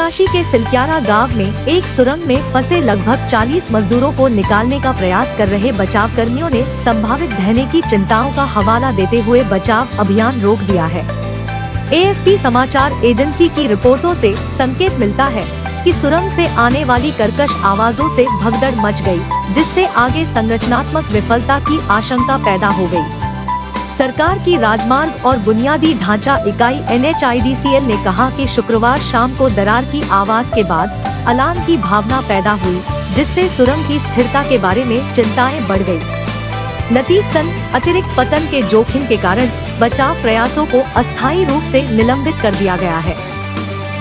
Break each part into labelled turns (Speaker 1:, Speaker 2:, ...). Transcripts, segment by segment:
Speaker 1: उत्तरकाशी के सिलक्यारा गांव में एक सुरंग में फंसे लगभग 40 मजदूरों को निकालने का प्रयास कर रहे बचाव कर्मियों ने संभावित ढहने की चिंताओं का हवाला देते हुए बचाव अभियान रोक दिया है। AFP समाचार एजेंसी की रिपोर्टों से संकेत मिलता है कि सुरंग से आने वाली कर्कश आवाजों से भगदड़ मच गई, जिससे आगे संरचनात्मक विफलता की आशंका पैदा हो गई। सरकार की राजमार्ग और बुनियादी ढांचा इकाई NHIDCL ने कहा कि शुक्रवार शाम को दरार की आवाज के बाद अलार्म की भावना पैदा हुई, जिससे सुरंग की स्थिरता के बारे में चिंताएं बढ़ गई। नतीजतन अतिरिक्त पतन के जोखिम के कारण बचाव प्रयासों को अस्थायी रूप से निलंबित कर दिया गया है।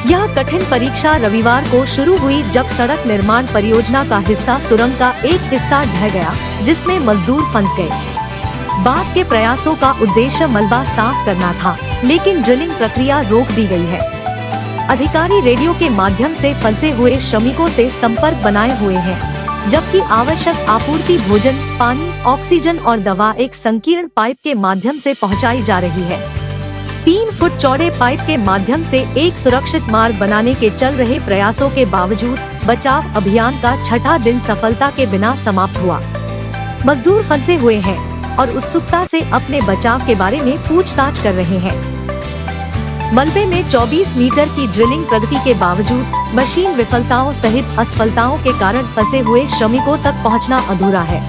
Speaker 1: यह कठिन परीक्षा रविवार को शुरू हुई, जब सड़क निर्माण परियोजना का हिस्सा सुरंग का एक हिस्सा ढह गया, जिसमें मजदूर फंस गए। बाद के प्रयासों का उद्देश्य मलबा साफ करना था, लेकिन ड्रिलिंग प्रक्रिया रोक दी गई है। अधिकारी रेडियो के माध्यम से फंसे हुए श्रमिकों से संपर्क बनाए हुए हैं, जबकि आवश्यक आपूर्ति भोजन, पानी, ऑक्सीजन और दवा एक संकीर्ण पाइप के माध्यम से पहुंचाई जा रही है। 3 फुट चौड़े पाइप के माध्यम से एक सुरक्षित मार्ग बनाने के चल रहे प्रयासों के बावजूद बचाव अभियान का छठा दिन सफलता के बिना समाप्त हुआ। मजदूर फंसे हुए हैं और उत्सुकता से अपने बचाव के बारे में पूछताछ कर रहे हैं। मलबे में 24 मीटर की ड्रिलिंग प्रगति के बावजूद मशीन विफलताओं सहित असफलताओं के कारण फंसे हुए श्रमिकों तक पहुंचना अधूरा है।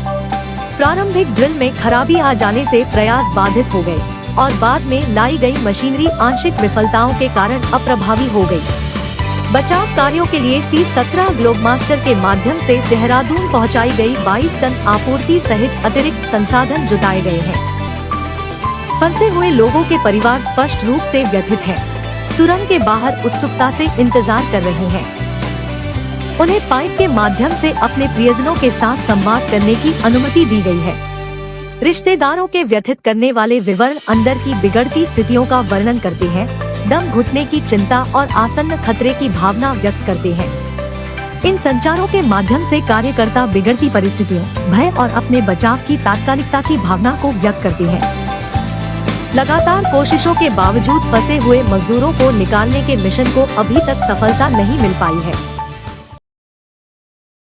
Speaker 1: प्रारंभिक ड्रिल में खराबी आ जाने से प्रयास बाधित हो गए और बाद में लाई गई मशीनरी आंशिक विफलताओं के कारण अप्रभावी हो गई। बचाव कार्यों के लिए C-17 ग्लोबमास्टर के माध्यम से देहरादून पहुंचाई गई 22 टन आपूर्ति सहित अतिरिक्त संसाधन जुटाए गए हैं। फंसे हुए लोगों के परिवार स्पष्ट रूप से व्यथित हैं। सुरंग के बाहर उत्सुकता से इंतजार कर रहे हैं। उन्हें पाइप के माध्यम से अपने प्रियजनों के साथ संवाद करने की अनुमति दी गई है। रिश्तेदारों के व्यथित करने वाले विवरण अंदर की बिगड़ती स्थितियों का वर्णन करते हैं, दम घुटने की चिंता और आसन्न खतरे की भावना व्यक्त करते हैं। इन संचारों के माध्यम से कार्यकर्ता बिगड़ती परिस्थितियों, भय और अपने बचाव की तात्कालिकता की भावना को व्यक्त करते हैं। लगातार कोशिशों के बावजूद फंसे हुए मजदूरों को निकालने के मिशन को अभी तक सफलता नहीं मिल पाई है।